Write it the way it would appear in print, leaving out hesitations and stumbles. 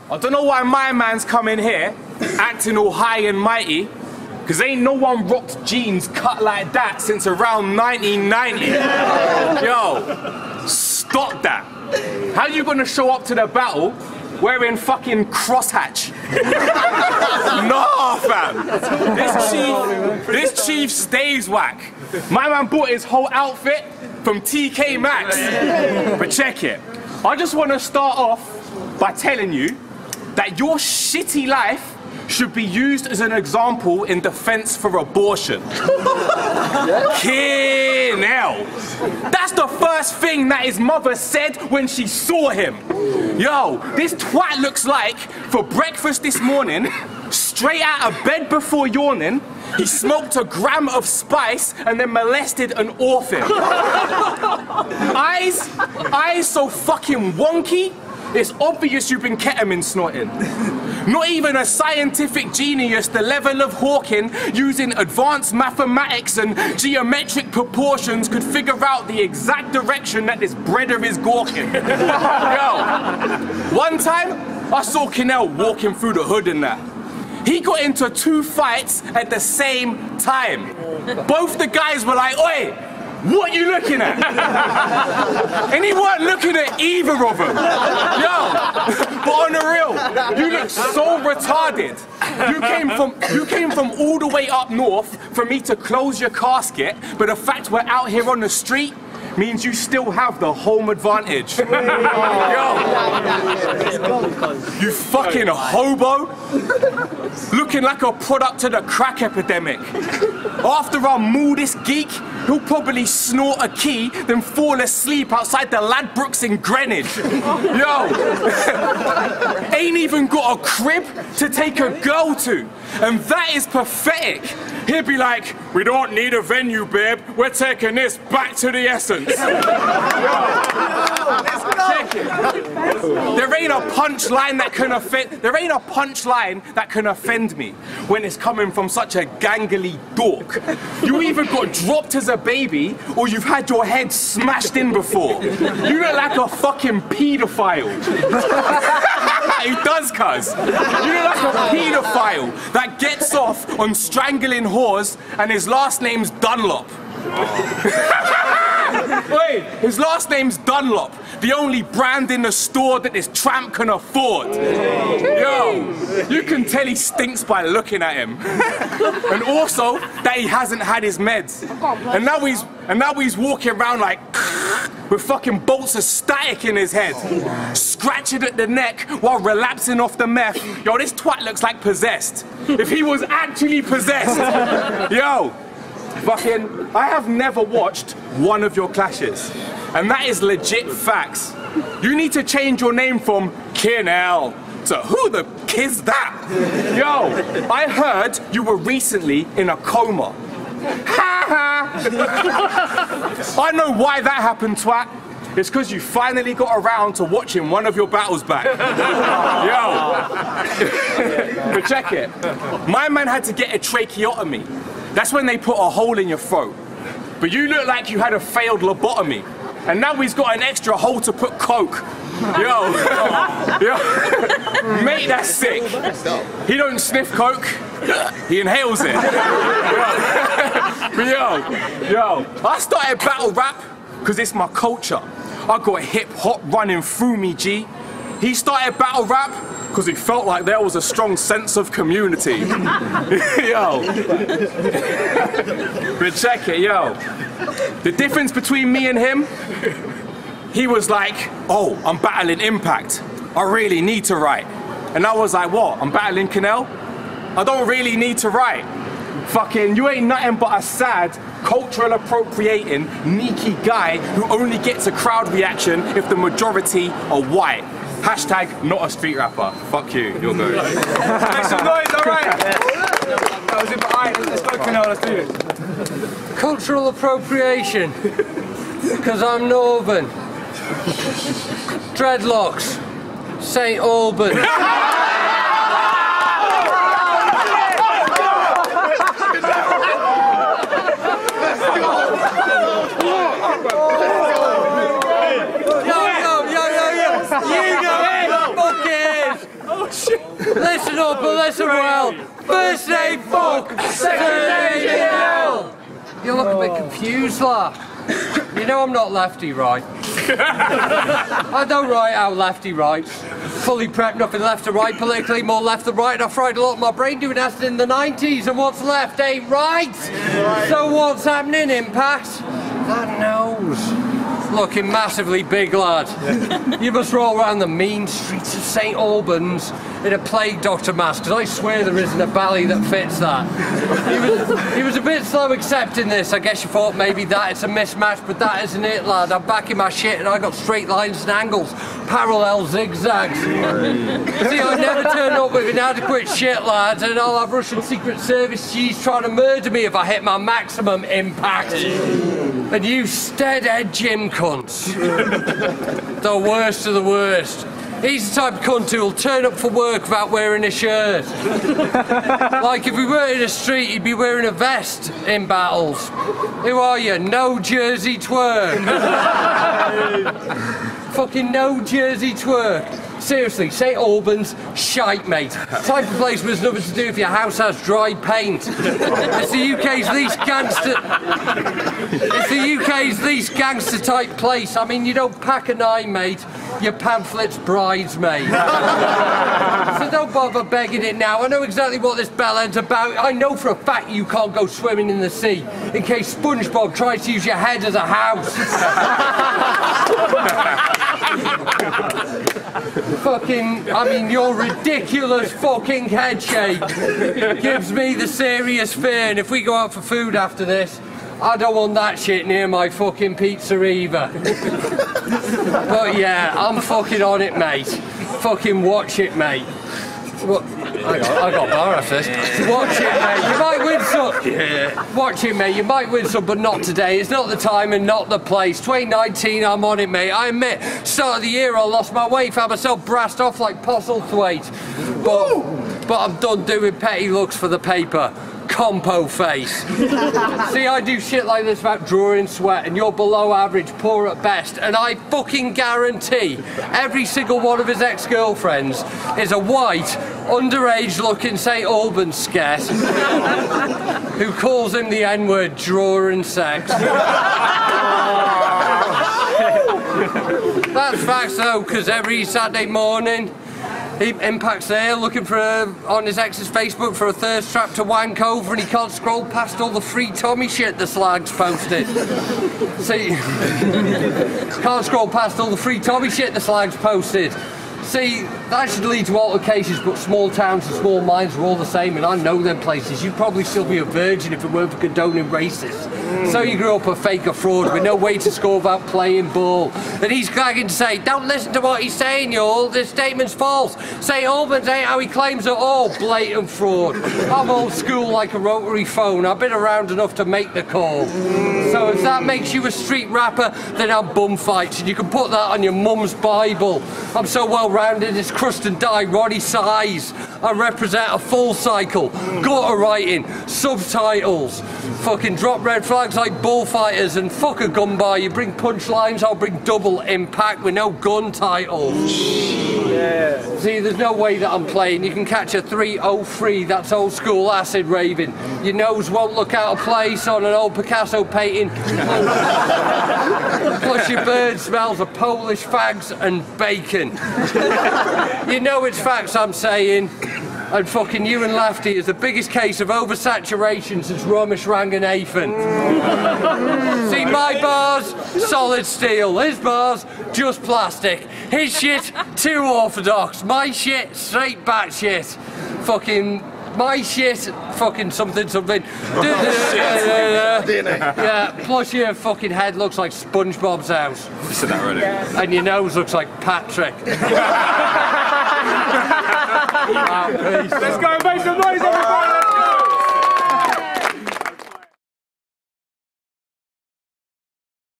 I don't know why my man's coming here, acting all high and mighty, because ain't no one rocked jeans cut like that since around 1990. Yo, stop that. How you gonna show up to the battle wearing fucking crosshatch? Nah, fam. This chief stays whack. My man bought his whole outfit from TK Maxx. But check it. I just want to start off by telling you that your shitty life should be used as an example in defense for abortion. KINELL. That's the first thing that his mother said when she saw him. Yo, this twat looks like, for breakfast this morning, straight out of bed before yawning, he smoked a gram of spice and then molested an orphan. Eyes so fucking wonky, it's obvious you've been ketamine snorting. Not even a scientific genius the level of Hawking using advanced mathematics and geometric proportions could figure out the exact direction that this breader is gawking. Yo, one time I saw KINELL walking through the hood and that. He got into 2 fights at the same time. Both the guys were like, "Oi, what you looking at?" And he weren't looking at either of them. Yo, but on the real, you look so retarded. You came from all the way up north for me to close your casket, but the fact we're out here on the street means you still have the home advantage. Yo, you fucking hobo, looking like a product of the crack epidemic. After I maul this geek, he'll probably snort a key, then fall asleep outside the Ladbrokes in Greenwich. Yo, ain't even got a crib to take a girl to, and that is pathetic. He'd be like, "We don't need a venue, babe. We're taking this back to the essence." Check it. There ain't a punchline that can offend. There ain't a punchline that can offend me when it's coming from such a gangly dork. You either got dropped as a baby or you've had your head smashed in before. You look like a fucking paedophile. He does, cuz. You look like a paedophile that gets off on strangling whores and his last name's Dunlop. Wait, his last name's Dunlop, the only brand in the store that this tramp can afford. Yo, you can tell he stinks by looking at him. And also that he hasn't had his meds. And now he's walking around like with fucking bolts of static in his head, scratching at the neck while relapsing off the meth. Yo, this twat looks like possessed. If he was actually possessed. Yo, fucking, I have never watched one of your clashes, and that is legit facts. You need to change your name from KINELL to who the kid's that? Yo, I heard you were recently in a coma. Ha ha! I know why that happened, twat. It's because you finally got around to watching one of your battles back. Yo. But check it. My man had to get a tracheotomy. That's when they put a hole in your throat. But you look like you had a failed lobotomy. And now he's got an extra hole to put coke. Yo. Yo. Mate, that's sick. He don't sniff coke. He inhales it. But yo, I started battle rap because it's my culture. I got hip hop running through me, G. He started battle rap because he felt like there was a strong sense of community. Yo. But check it, yo. The difference between me and him, he was like, "Oh, I'm battling Impact. I really need to write." And I was like, "What? I'm battling KINELL? I don't really need to write. Fucking, you ain't nothing but a sad, cultural appropriating, sneaky guy who only gets a crowd reaction if the majority are white. Hashtag not a street rapper. Fuck you, you're good." Make some noise, alright? That was it, but alright, let's go KINELL, let's do this. Cultural appropriation. Because I'm Northern. Dreadlocks. St. Albans. Listen up and listen well. First name fuck, second name KINELL. You look a bit confused, lad. You know I'm not lefty right. I don't write out lefty right. Fully prepped, nothing left to right, politically more left than right. I fried a lot of my brain doing acid in the 90s, and what's left ain't right. So what's happening, Impact? That nose. Looking massively big, lad. You must roll around the mean streets of St Albans in a plague doctor mask, because I swear there isn't a bally that fits that. He was a bit slow accepting this. I guess you thought maybe that it's a mismatch, but that isn't it, lad. I'm back in my shit and I got straight lines and angles, parallel zigzags. See, I never turn up with inadequate shit, lads, and I'll have Russian Secret Service G's trying to murder me if I hit my maximum impact. And you steadhead gym cunts. The worst of the worst. He's the type of cunt who'll turn up for work without wearing a shirt. Like if we were in a street, he'd be wearing a vest in battles. Who are you? No Jersey twerk. Fucking no Jersey twerk. Seriously, St Albans, shite, mate. Type of place where there's nothing to do if your house has dry paint. It's the UK's least gangster. It's the UK's least gangster type place. I mean, you don't pack a 9, mate. Your pamphlet's bridesmaid. So don't bother begging it now. I know exactly what this bell end's about. I know for a fact you can't go swimming in the sea in case SpongeBob tries to use your head as a house. Fucking, I mean, your ridiculous fucking head shape gives me the serious fear, and if we go out for food after this, I don't want that shit near my fucking pizza either. But yeah, I'm fucking on it, mate. Fucking watch it, mate. What? I got a bar after this. Watch it, mate. You might win some. Yeah. Watch it, mate. You might win some, but not today. It's not the time and not the place. 2019, I'm on it, mate. I admit, start of the year, I lost my weight, found myself brassed off like Postlethwaite. But I'm done doing petty looks for the paper. Compo face. See, I do shit like this without drawing sweat, and you're below average, poor at best, and I fucking guarantee every single one of his ex-girlfriends is a white, underage looking St Albans sketch who calls him the N-word drawer and sex. That's facts though, because every Saturday morning he Impact's there looking for on his ex's Facebook for a thirst trap to wank over, and he can't scroll past all the free Tommy shit the slag's posted. See, can't scroll past all the free Tommy shit the slag's posted. See, that should lead to altercations, but small towns and small minds are all the same, and I know them places. You'd probably still be a virgin if it weren't for condoning racists. So you grew up a fake or fraud with no way to score without playing ball. And he's gagging to say, don't listen to what he's saying, y'all. This statement's false. St Albans ain't how he claims at all. Blatant fraud. I'm old school like a rotary phone. I've been around enough to make the call. So if that makes you a street rapper, then I'm bum fights, and you can put that on your mum's Bible. I'm so well rounded, it's crust and dye, Roddy size. I represent a full cycle, gutter writing, subtitles, fucking drop red flags like bullfighters, and fuck a gun bar. You bring punchlines, I'll bring double impact with no gun titles. Yeah. See, there's no way that I'm playing. You can catch a 303, that's old school acid raving. Your nose won't look out of place on an old Picasso painting. Plus your bird smells of Polish fags and bacon. You know it's facts I'm saying. And fucking you and Lafty is the biggest case of oversaturation since Romish Ranganathan. See, my bars, solid steel. His bars, just plastic. His shit, too orthodox. My shit, straight back shit. Fucking my shit, fucking something. Yeah, plus your fucking head looks like SpongeBob's house. You said that already. And your nose looks like Patrick.